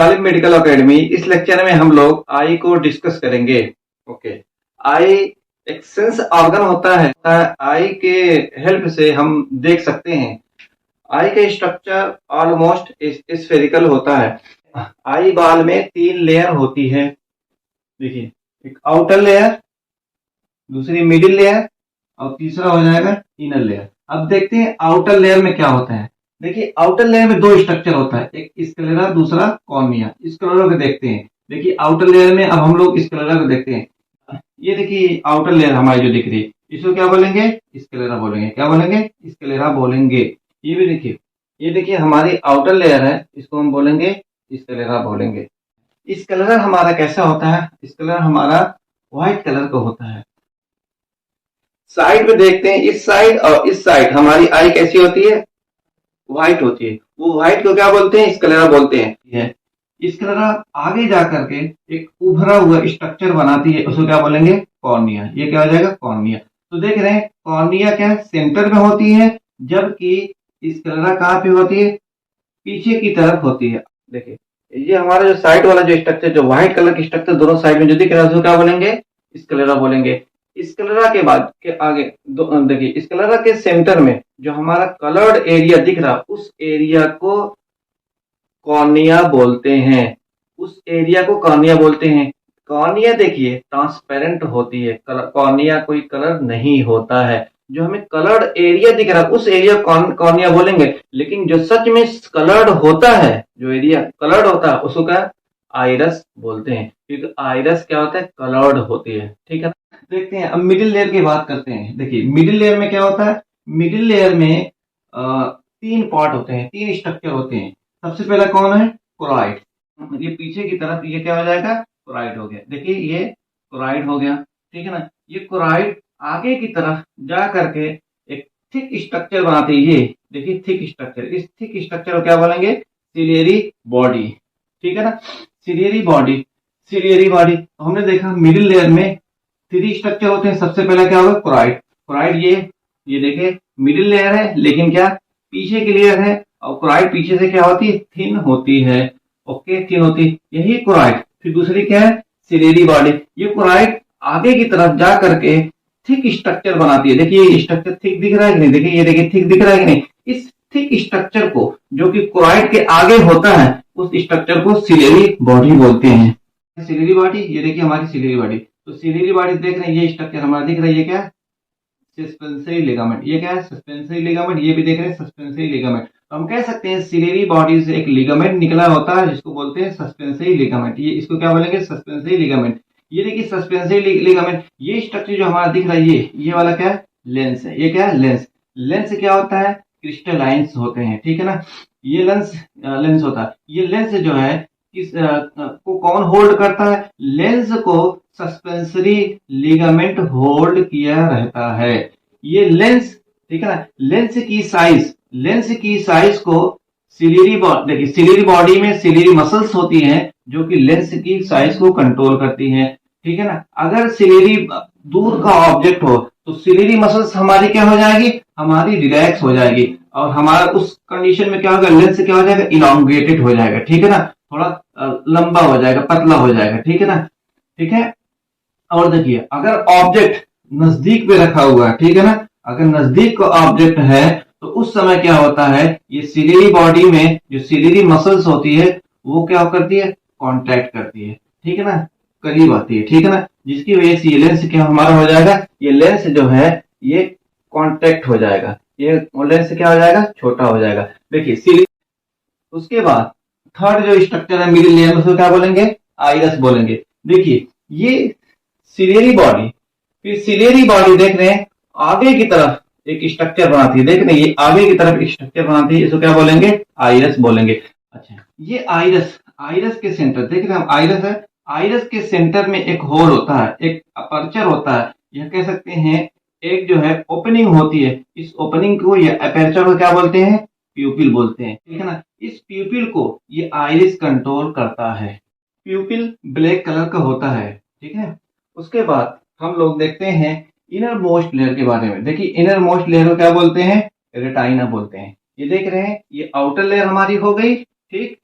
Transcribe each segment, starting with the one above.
तालिब medical academy. इस lecture में हम लोग आई को डिस्कस करेंगे। ओके, आई एक सेंस ऑर्गन होता है। आई के हेल्प से हम देख सकते हैं। आई का स्ट्रक्चर ऑलमोस्ट स्फेरिकल होता है। आई बाल में 3 लेयर होती है। देखिए, एक आउटर लेयर, दूसरी मिडिल लेयर और तीसरा हो जाएगा इनर लेयर। अब देखते हैं आउटर लेयर में क्या होता है। देखिए, आउटर लेयर में 2 स्ट्रक्चर होता है, एक स्क्लेरा, दूसरा कॉर्निया। स्क्लेरा को देखते हैं। देखिए, आउटर लेयर में अब हम लोग स्क्लेरा को देखते हैं। ये देखिए आउटर लेयर हमारी जो दिख रही है, इसको क्या बोलेंगे? स्क्लेरा बोलेंगे। क्या बोलेंगे? स्क्लेरा बोलेंगे। ये भी देखिए, ये देखिए हमारी आउटर लेयर है, इसको हम बोलेंगे स्क्लेरा बोलेंगे। स्क्लेरा हमारा कैसा होता है? स्क्लेरा हमारा व्हाइट कलर का होता है। साइड में देखते हैं, इस साइड और इस साइड हमारी आई कैसी होती है? व्हाइट होती है। वो व्हाइट को क्या बोलते हैं? स्क्लेरा बोलते हैं। स्क्लेरा आगे जाकर के एक उभरा हुआ स्ट्रक्चर बनाती है, उसको क्या बोलेंगे? कॉर्निया। ये क्या हो जाएगा? कॉर्निया। तो देख रहे हैं, कॉर्निया क्या है? सेंटर में होती है, जबकि स्क्लेरा कहाँ पे होती है? पीछे की तरफ होती है। देखिए, ये हमारा जो साइड वाला जो स्ट्रक्चर, जो व्हाइट कलर की स्ट्रक्चर दोनों साइड में जो दिख रहा है, उसको क्या बोलेंगे? स्क्लेरा बोलेंगे। स्क्लेरा के बाद के आगे देखिए, स्क्लेरा के सेंटर में जो हमारा कलर्ड एरिया दिख रहा, उस एरिया को कॉर्निया बोलते हैं। उस एरिया को कॉर्निया बोलते हैं। कॉर्निया देखिए ट्रांसपेरेंट होती है। कॉर्निया कोई कलर नहीं होता है। जो हमें कलर्ड एरिया दिख रहा है, उस एरिया कॉर्निया बोलेंगे। लेकिन जो सच में कलर्ड होता है, जो एरिया कलर्ड होता है, उसको क्या? आइरस बोलते हैं, क्योंकि आइरस क्या होता है? कलर्ड होती है। ठीक है, देखते हैं। अब मिडिल लेयर की बात करते हैं। देखिए, मिडिल लेयर में क्या होता है? मिडिल लेयर में 3 पार्ट होते हैं, 3 स्ट्रक्चर होते हैं। सबसे पहला कौन है? कोराइड। ये पीछे की तरफ, ये क्या हो जाएगा? कोराइड हो गया। देखिए, ये कोराइड हो गया। ठीक है ना? ये कोराइड आगे की तरफ जा करके एक थिक स्ट्रक्चर बनाती है। ये देखिए थिक स्ट्रक्चर। इस थिक स्ट्रक्चर को क्या बोलेंगे? Ciliary body. ठीक है ना? Ciliary body. सिलियरी बॉडी हमने देखा मिडिल लेयर में 3 स्ट्रक्चर होते हैं। सबसे पहला क्या होगा? कोराइड। कोराइड ये देखिए मिडिल लेयर है, लेकिन क्या पीछे की लेयर है। और कोराइड पीछे से क्या होती है? थिन होती है। ओके, थिन होती है, यही कोराइड। फिर दूसरी क्या है? Ciliary body. ये कोराइड आगे की तरफ जा करके थिक स्ट्रक्चर बनाती है। देखिए, ये स्ट्रक्चर थिक दिख रहा है कि नहीं? देखिए, ये देखिए थिक दिख रहा है कि नहीं? इस थिक स्ट्रक्चर को, जो कि कोराइड के आगे होता है, उस स्ट्रक्चर को सिलियरी बॉडी बोलते हैं। सिलियरी बॉडी, ये देखिए हमारी सिलियरी बॉडी। तो सिलियरी बॉडी देख रहे हैं, ये स्ट्रक्चर हमारा दिख रहा है। ये क्या है? Suspensory ligament. ये क्या है? Suspensory ligament. ये भी देख रहे हैं सस्पेंसरी लिगामेंट। तो हम कह सकते हैं सिलियरी बॉडी से एक लिगामेंट निकला होता है, जिसको बोलते हैं सस्पेंसरी लिगामेंट। ये इसको क्या बोलेंगे? Suspensory ligament. ये देखिए सस्पेंसरी लिगामेंट। ये स्ट्रक्चर जो हमारा दिख रहा है, ये वाला क्या है? लेंस है। ये क्या है? लेंस। लेंस क्या होता है? क्रिस्टलाइंस होते हैं। ठीक है ना? ये लेंस होता है। ये लेंस जो है किस को कौन होल्ड करता है? लेंस को सस्पेंसरी लिगामेंट होल्ड किया रहता है। ये लेंस, ठीक है ना? लेंस की साइज को सिलियरी बॉडी, देखिए सिलियरी बॉडी में सिलियरी मसल्स होती हैं, जो कि लेंस की साइज को कंट्रोल करती हैं। ठीक है ना? अगर सिलियरी दूर का ऑब्जेक्ट हो, तो सिलियरी मसल्स हमारी क्या हो जाएगी? हमारी रिलैक्स हो जाएगी। और हमारा उस कंडीशन में क्या होगा? लेंस क्या हो जाएगा? इलांगेटेड हो जाएगा। ठीक है ना? थोड़ा लंबा हो जाएगा, पतला हो जाएगा। ठीक है ना? ठीक है। और देखिए, अगर ऑब्जेक्ट नजदीक पे रखा हुआ है, ठीक है ना? अगर नजदीक का ऑब्जेक्ट है, तो उस समय क्या होता है? ये सिलियरी बॉडी में जो सिलियरी मसल्स होती है, वो क्या करती है? कांटेक्ट करती है। ठीक है ना? करीब आती है। ठीक है ना? जिसकी वजह से ये लेंस क्या हमारा हो जाएगा? ये लेंस जो है, ये कांटेक्ट हो जाएगा। ये लेंस क्या हो जाएगा? छोटा हो जाएगा। देखिए, उसके बाद थर्ड जो स्ट्रक्चर है मिडिल लेयर में, उसको क्या बोलेंगे? आइरस बोलेंगे। देखिए, ये सिलियरी बॉडी, फिर सिलियरी बॉडी देख रहे हैं आगे की तरफ एक स्ट्रक्चर बनाती है। देख रहे हैं, ये आगे की तरफ एक स्ट्रक्चर बनाती है, इसको क्या बोलेंगे? आइरस बोलेंगे। अच्छा, ये आइरस के सेंटर देख रहे हैं हम, आइरस है। आइरस के सेंटर में एक होल होता है, एक अपर्चर होता है, यह कह सकते हैं एक जो है ओपनिंग होती है। इस ओपनिंग को या अपर्चर को क्या बोलते हैं? प्यूपिल बोलते हैं। ठीक है ना? इस प्यूपिल को ये आइरिस कंट्रोल करता है। प्यूपिल ब्लैक कलर का होता है। ठीक है। उसके बाद हम लोग देखते हैं इनर मोस्ट लेयर के बारे में। देखिए, इनर मोस्ट लेयर को क्या बोलते हैं? रेटाइना बोलते हैं। ये देख रहे हैं, ये आउटर लेयर हमारी हो गई। ठीक।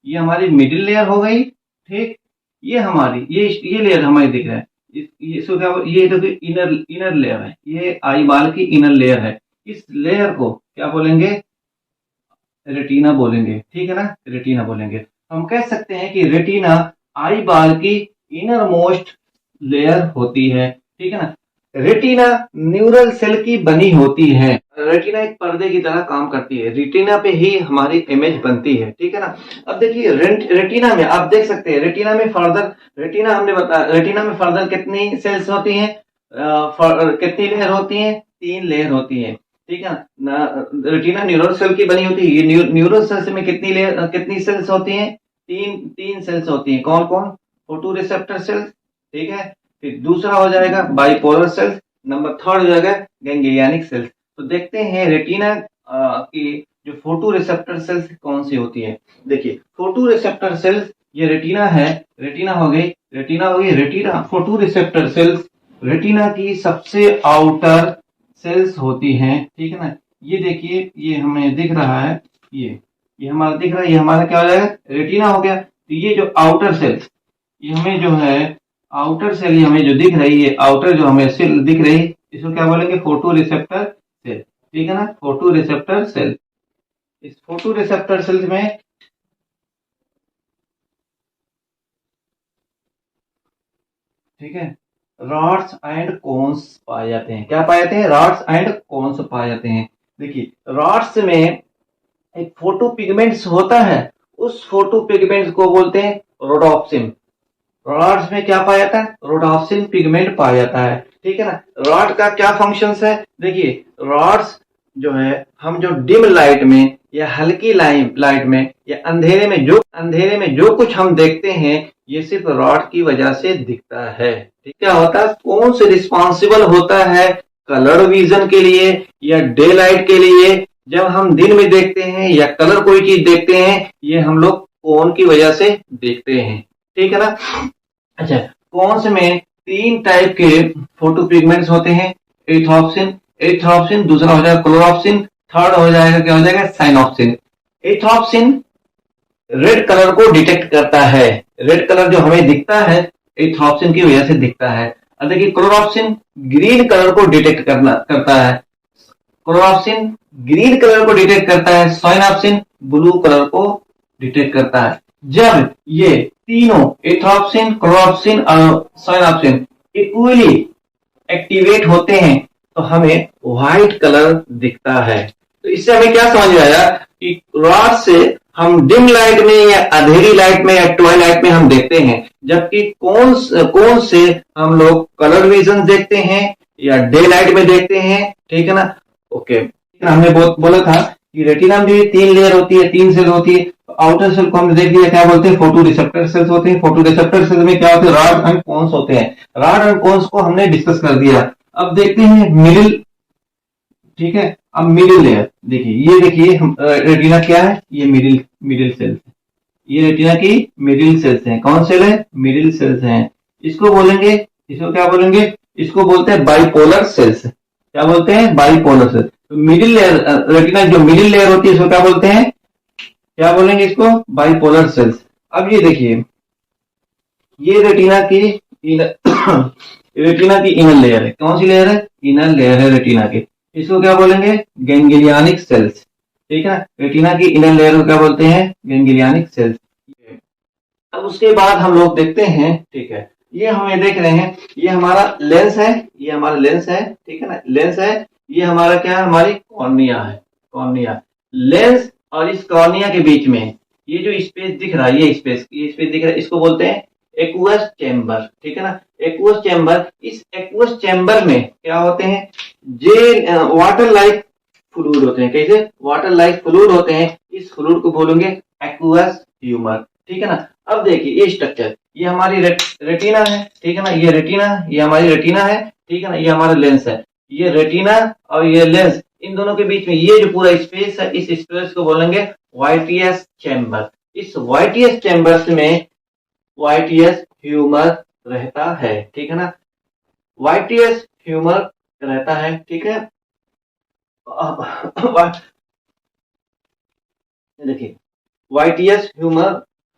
ये हमारी मिडिल लेयर हो गई, ठीक। ये हमारी ये लेयर हमारी दिख रहा है, इसको क्या ये देखो इनर इनर लेयर है, ये आई बाल की इनर लेयर है। इस लेयर को क्या बोलेंगे, रेटिना बोलेंगे, ठीक है ना, रेटिना बोलेंगे। हम कह सकते हैं कि रेटिना आई बाल की इनर मोस्ट लेयर होती है, ठीक है ना। रेटिना न्यूरल सेल की बनी होती है। रेटिना एक पर्दे की तरह काम करती है, रेटिना पे ही हमारी इमेज बनती है, ठीक है ना। अब देखिए रेटिना में आप देख सकते हैं, रेटिना में फर्दर, रेटिना हमने बताया, रेटिना में फर्दर कितनी सेल्स होती हैं, कितनी लेयर होती हैं, 3 लेयर होती हैं, ठीक है ना। रेटिना न्यूरल सेल की बनी होती है। ये न्यूरल सेल्स में कितनी लेयर, कितनी सेल्स होती हैं, तीन तीन सेल्स होती हैं। कौन कौन, फोटो रिसेप्टर सेल्स, ठीक है। फिर दूसरा हो जाएगा बाइपोलर सेल्स, नंबर थर्ड हो जाएगा गैंग्लियनिक सेल्स। तो देखते हैं रेटिना की जो फोटो रिसेप्टर सेल्स कौन सी होती है। देखिए फोटो रिसेप्टर सेल्स, ये रेटिना है, रेटिना हो गई, रेटिना हो गई, retina photo receptor cells retina की सबसे आउटर सेल्स होती हैं, ठीक है ना। ये देखिए ये हमें दिख रहा है, ये हमारा दिख रहा है, ये हमारा क्या हो जाएगा, रेटिना हो गया। तो ये जो आउटर सेल्स, ये हमें जो है आउटर सेल, ये हमें जो दिख रही है, आउटर जो हमें सेल दिख रही है, इसको क्या बोलेंगे, फोटो रिसेप्टर सेल, ठीक है ना, फोटो रिसेप्टर सेल। इस फोटो रिसेप्टर सेल्स में ठीक है रॉड्स एंड कोन्स पाए जाते हैं। क्या पाए जाते हैं, रॉड्स एंड कोन्स पाए जाते हैं। देखिए रॉड्स में एक फोटो पिगमेंट्स होता है, उस फोटो पिगमेंट्स को बोलते हैं रोडोप्सिन। रॉड्स में क्या पाया जाता है, रोडोप्सिन पिगमेंट पाया जाता है, ठीक है ना। रॉड का क्या फंक्शंस है, देखिए रॉड्स जो है, हम जो डिम लाइट में या हल्की लाइट में या अंधेरे में जो कुछ हम देखते हैं, ये सिर्फ रॉड की वजह से दिखता है, ठीक। क्या होता है, कौन से रिस्पॉन्सिबल होता है कलर विजन के लिए या डे लाइट के लिए। जब हम दिन में देखते हैं या कलर कोई चीज देखते हैं, ये हम लोग कौन की वजह से देखते हैं, ठीक है ना। अच्छा, कौन से में 3 टाइप के फोटो पिगमेंट्स होते हैं, एथॉप्सिन, दूसरा हो जाएगा क्लोरोप्सिन, थर्ड हो जाएगा क्या हो जाएगा, साइनोप्सिन। एथॉप्सिन रेड कलर को डिटेक्ट करता है, रेड कलर जो हमें दिखता है एथॉप्सिन की वजह से दिखता है। अब देखिए क्लोरोप्सिन ग्रीन कलर को डिटेक्ट करता है, क्लोरोप्सिन ग्रीन कलर को डिटेक्ट करता है, साइनोप्सिन ब्लू कलर को डिटेक्ट करता है। जब ये तीनों एथॉप्सिन, क्लोरोप्सिन और साइनोप्सिन इक्वली एक्टिवेट होते हैं, तो हमें व्हाइट कलर दिखता है। तो इससे हमें क्या समझ में आया कि रात से हम डिम लाइट में या अंधेरी लाइट में या ट्वाइलाइट में हम देखते हैं, जबकि कौन से हम लोग कलर विजन देखते हैं या डे लाइट में देखते हैं, ठीक है ना। ओके, हमने बोला था कि रेटिना में भी 3 लेयर होती है, 3 सेल होती है। तो आउटर सेल को हमने देख लिया, क्या बोलते हैं, फोटो रिसेप्टर सेल्स होते हैं। फोटो रिसेप्टर सेल में क्या होते हैं, रॉड एंड कोन्स होते हैं। रॉड एंड कोन्स को हमने डिस्कस कर दिया। अब देखते हैं मिडिल, ठीक है। अब मिडिल लेयर देखिए, ये देखिए रेटिना क्या है, ये मिडिल सेल्स है, ये रेटिना की मिडिल सेल्स हैं। कौन सेल है, मिडिल सेल्स हैं। इसको बोलेंगे, इसको क्या बोलेंगे, इसको बोलते हैं बाइपोलर सेल्स। क्या बोलते हैं, बाइपोलर सेल्स। तो मिडिल लेयर, रेटिना जो मिडिल लेयर होती है, इसको क्या बोलते हैं, क्या बोलेंगे, इसको बाइपोलर सेल्स। अब ये देखिए, ये रेटिना की रेटिना की इनर लेयर है। कौन सी लेयर है, इनर लेयर है रेटिना की। इसको क्या बोलेंगे, गैंग्लियनिक सेल्स, ठीक है। रेटिना की इनर लेयर को क्या बोलते हैं, गैंग्लियनिक सेल्स। अब उसके बाद हम लोग देखते हैं, ठीक है, ये हमें देख रहे हैं, ये हमारा लेंस है, ये हमारा लेंस है, ठीक है ना, लेंस है। ये हमारा क्या है, हमारी कॉर्निया है, कॉर्निया। लेंस और इस कॉर्निया के बीच में ये जो स्पेस दिख रहा है, ये स्पेस दिख रहा है, इसको बोलते हैं एक्वस चैम्बर, ठीक है ना, एक्वस चैम्बर। इस एक्वस चैम्बर में क्या होते हैं, जे वाटर लाइक फ्लूइड होते हैं। कैसे, वाटर लाइक फ्लूइड होते हैं। इस फ्लूइड को बोलेंगे एक्वस ह्यूमर, ठीक है ना। अब देखिए ये स्ट्रक्चर, ये हमारी रेटिना है, ठीक है ना, ये रेटिना, ये हमारी रेटिना है, ठीक है ना, ये हमारा लेंस है। ये रेटिना और ये लेंस, इन दोनों के बीच में ये जो पूरा स्पेस है, इस स्पेस को बोलेंगे वाइटियस चैम्बर। इस वाइटियस चैम्बर में वाइटियस ह्यूमर रहता है, ठीक है ना, वाइटियस ह्यूमर रहता है, ठीक है। देखिए वाइटियस ह्यूमर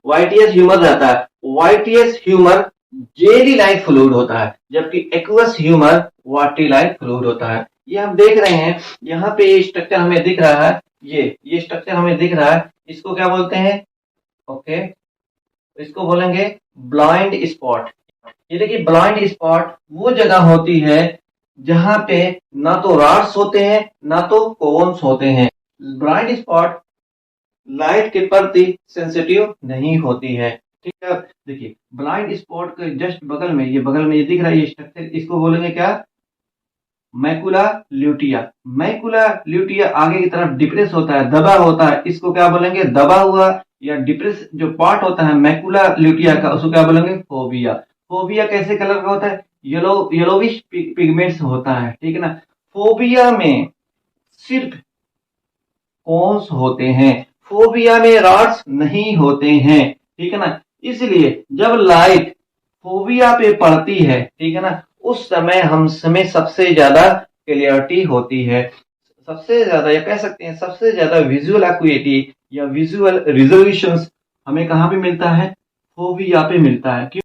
वाईटीएस ह्यूमर रहता है। वाईटीएस ह्यूमर जेली लाइक फ्लूइड होता है, जबकि aqueous humour watery like fluid होता है। ये हम देख रहे हैं, यहाँ पे ये स्ट्रक्चर हमें दिख रहा है, ये स्ट्रक्चर हमें दिख रहा है, इसको क्या बोलते हैं? ओके, इसको बोलेंगे ब्लाइंड स्पॉट। ये देखिए, ब्लाइंड स्पॉट वो जगह होती है जहां पे ना तो रॉड्स होते हैं ना तो कोन्स होते हैं। ब्लाइंड स्पॉट लाइट के प्रति सेंसिटिव नहीं होती है। ठीक है, देखिए ब्लाइंड स्पॉट के जस्ट बगल में, ये बगल में ये दिख रहा है ये स्ट्रक्चर, इसको बोलेंगे क्या? Macula lutea. मैकुला ल्यूटिया आगे की तरफ डिप्रेस होता है, दबा होता है, इसको क्या बोलेंगे? दबा हुआ या डिप्रेस जो पार्ट होता है मैकुला ल्यूटिया का, उसको क्या बोलेंगे? फोबिया। फोबिया कैसे कलर का होता है? येलोविश पिगमेंट्स होता है। ठीक है ना। फोबिया में सिर्फ कोन्स होते हैं, फोबिया में रॉड्स नहीं होते हैं। ठीक है ना। इसलिए जब लाइट फोबिया पे पड़ती है, ठीक है ना, उस समय हमें सबसे ज्यादा क्लियरिटी होती है, सबसे ज्यादा, या कह सकते हैं सबसे ज्यादा विजुअल एक्यूरेटी या विजुअल रिजोल्यूशन हमें कहाँ पे मिलता है? फोबिया पे मिलता है।